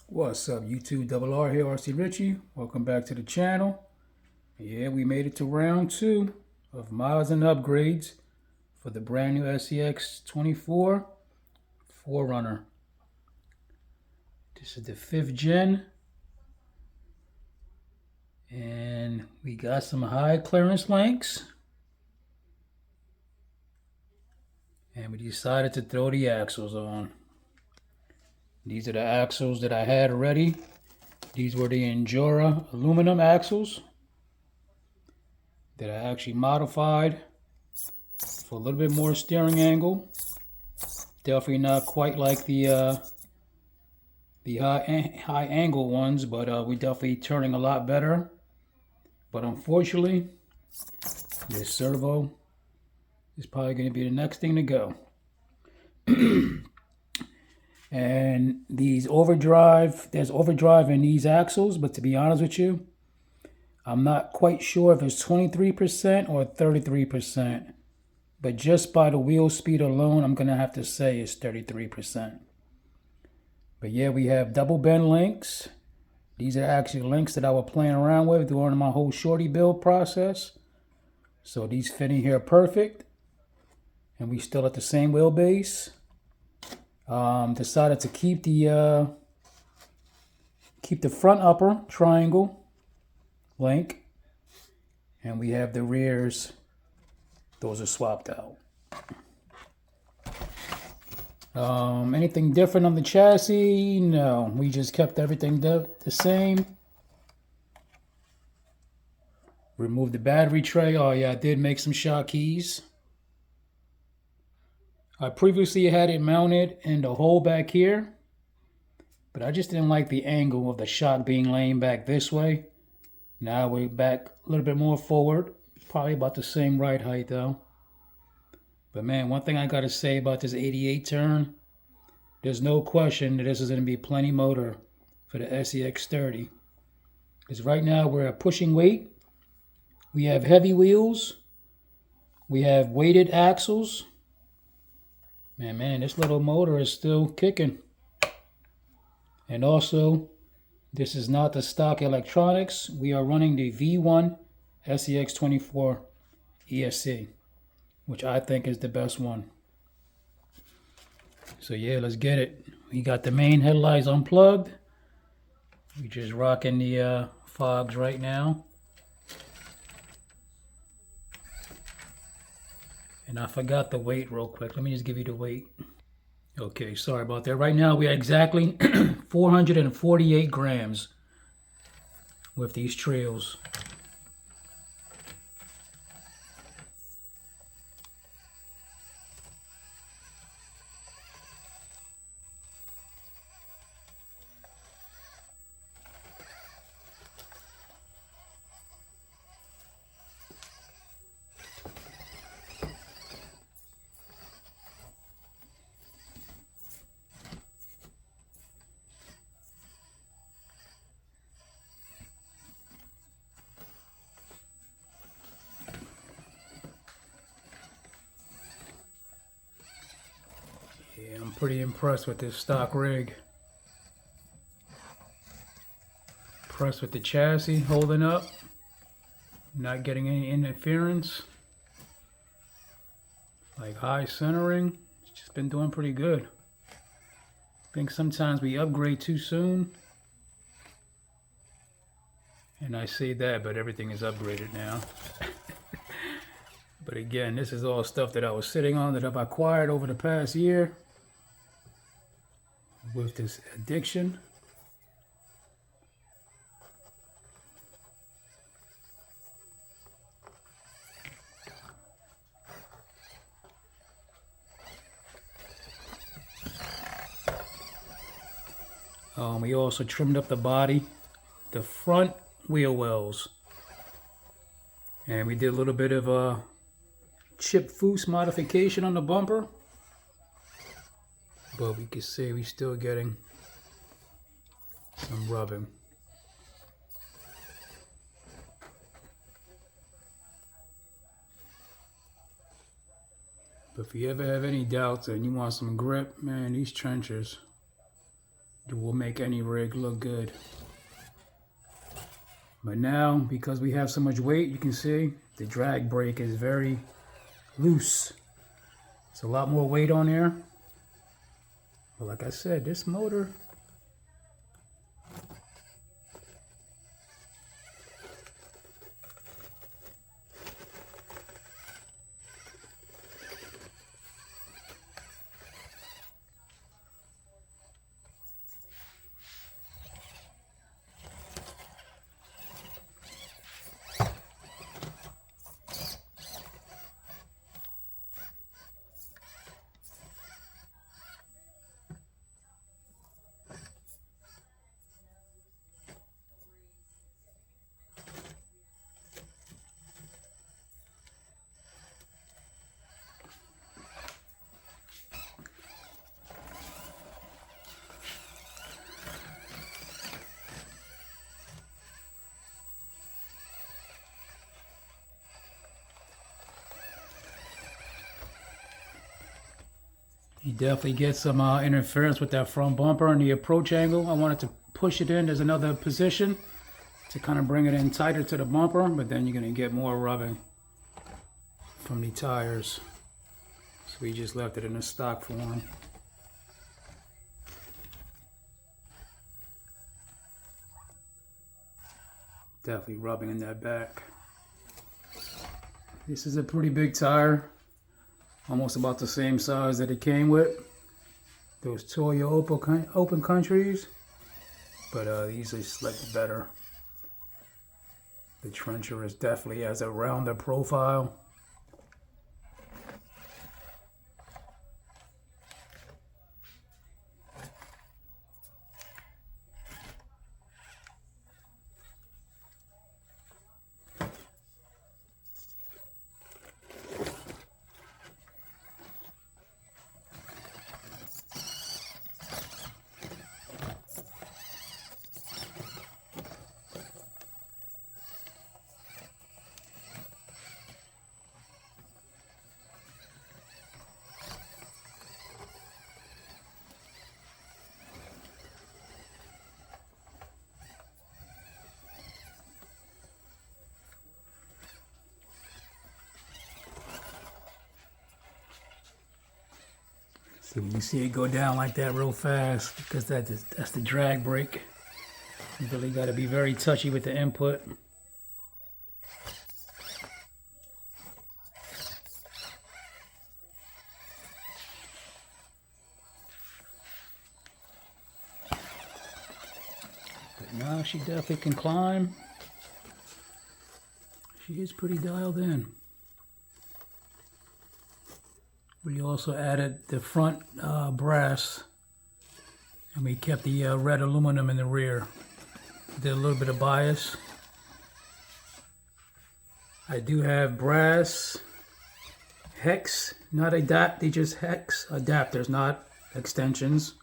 What's up, YouTube? Double R here, RC Richie. Welcome back to the channel. Yeah, we made it to round 2 of mods and upgrades for the brand new SCX24 4RUNNER. This is the 5th gen, and we got some high clearance links, and we decided to throw the axles on. These are the axles that I had already. These were the Endura aluminum axles that I actually modified for a little bit more steering angle. Definitely not quite like the high angle ones, but we definitely turning a lot better. But unfortunately, this servo is probably going to be the next thing to go. And these overdrive, there's overdrive in these axles, but to be honest with you, I'm not quite sure if it's 23% or 33%. But just by the wheel speed alone, I'm going to have to say it's 33%. But yeah, we have double bend links. These are actually links that I was playing around with during my whole shorty build process. So these fit in here perfect. And we still at the same wheelbase. Decided to keep the front upper triangle link. And we have the rears. Those are swapped out. Anything different on the chassis? No, we just kept everything the same. Removed the battery tray. Oh yeah, I did make some shock keys. I previously had it mounted in the hole back here, but I just didn't like the angle of the shock being laying back this way. Now we're back a little bit more forward. Probably about the same ride height though. But man, one thing I gotta say about this 88 turn, there's no question that this is gonna be plenty motor for the SCX30. Because right now we're at pushing weight. We have heavy wheels. We have weighted axles. Man, this little motor is still kicking. And also, this is not the stock electronics. We are running the V1 SCX24 ESC, which I think is the best one. So yeah, let's get it. We got the main headlights unplugged. We're just rocking the fogs right now. And I forgot the weight real quick. Let me just give you the weight. Okay, sorry about that. Right now we are exactly 448 grams with these trails. Yeah, I'm pretty impressed with this stock rig. Impressed with the chassis holding up. Not getting any interference. Like high centering. It's just been doing pretty good. I think sometimes we upgrade too soon. And I say that, but everything is upgraded now. But again, this is all stuff that I was sitting on that I've acquired over the past year with this addiction. We also trimmed up the body, the front wheel wells, and we did a little bit of a chip foose modification on the bumper, but we can see we're still getting some rubbing. But if you ever have any doubts and you want some grip, man, these trenchers It will make any rig look good. But now, because we have so much weight, you can see the drag brake is very loose. It's a lot more weight on there. But like I said, this motor, you definitely get some interference with that front bumper and the approach angle. I wanted to push it in. There's another position to kind of bring it in tighter to the bumper, but then you're going to get more rubbing from the tires. So we just left it in a stock form. Definitely rubbing in that back. This is a pretty big tire. Almost about the same size that it came with. Those Toyo open countries. But these are slightly better. The trencher is definitely has a rounder profile. So when you see it go down like that real fast, because that's the drag brake. You really got to be very touchy with the input. But now she definitely can climb. She is pretty dialed in. We also added the front brass, and we kept the red aluminum in the rear. Did a little bit of bias. I do have brass hex, not adapt, they just hex adapters, not extensions,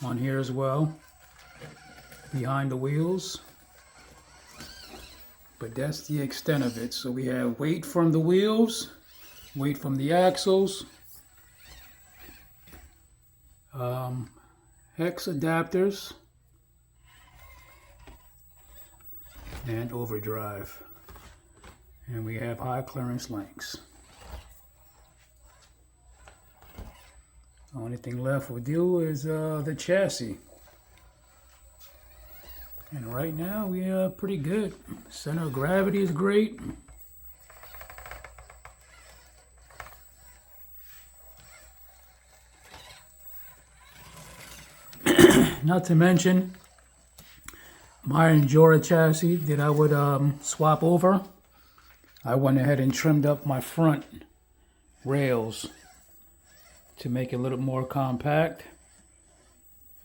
on here as well, behind the wheels. But that's the extent of it. So we have weight from the wheels, weight from the axles, hex adapters, and overdrive. And we have high clearance links. The only thing left we'll do is the chassis. And right now we are pretty good. Center of gravity is great. Not to mention my Endura chassis that I would swap over. I went ahead and trimmed up my front rails to make it a little more compact.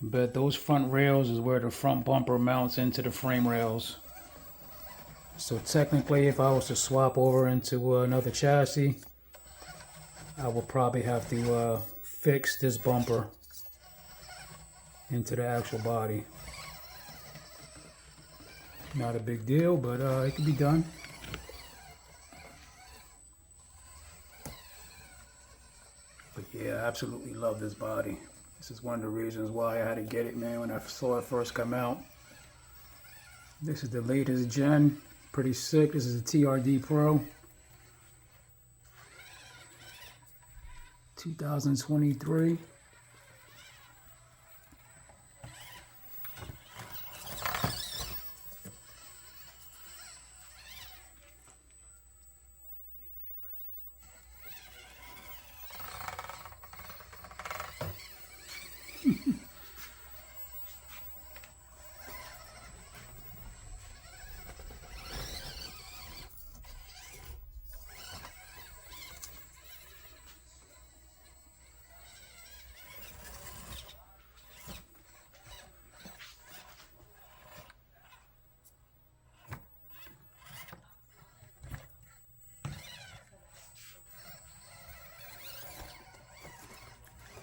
But those front rails is where the front bumper mounts into the frame rails. So technically, if I was to swap over into another chassis, I would probably have to fix this bumper into the actual body. Not a big deal, but it can be done. But yeah, I absolutely love this body. This is one of the reasons why I had to get it, man, when I saw it first come out. This is the latest gen. Pretty sick. This is a TRD Pro. 2023.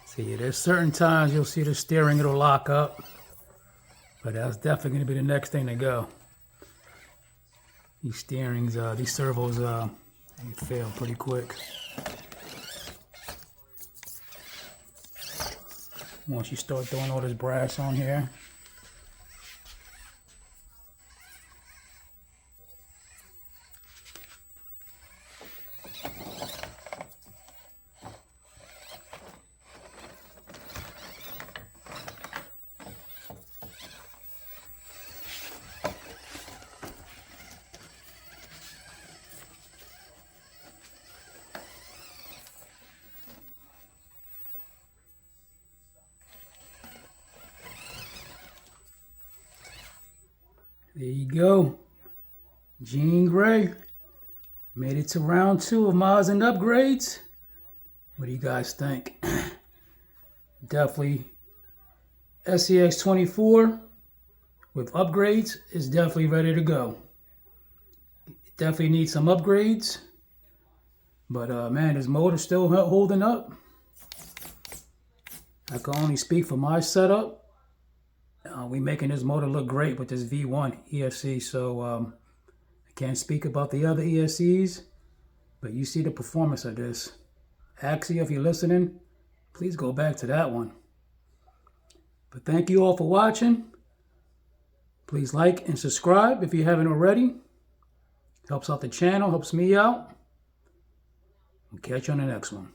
See, there's certain times you'll see the steering, it'll lock up, but that's definitely going to be the next thing to go. These steerings, these servos, they fail pretty quick. Once you start throwing all this brass on here. There you go. Jean Grey. Made it to round 2 of mods and upgrades. What do you guys think? Definitely SCX24 with upgrades is definitely ready to go. It definitely needs some upgrades. But man, this motor's still holding up. I can only speak for my setup. We making this motor look great with this V1 ESC, so I can't speak about the other ESCs, but you see the performance of this. Axia, if you're listening, please go back to that one. But thank you all for watching. Please like and subscribe if you haven't already. Helps out the channel, helps me out. We'll catch you on the next one.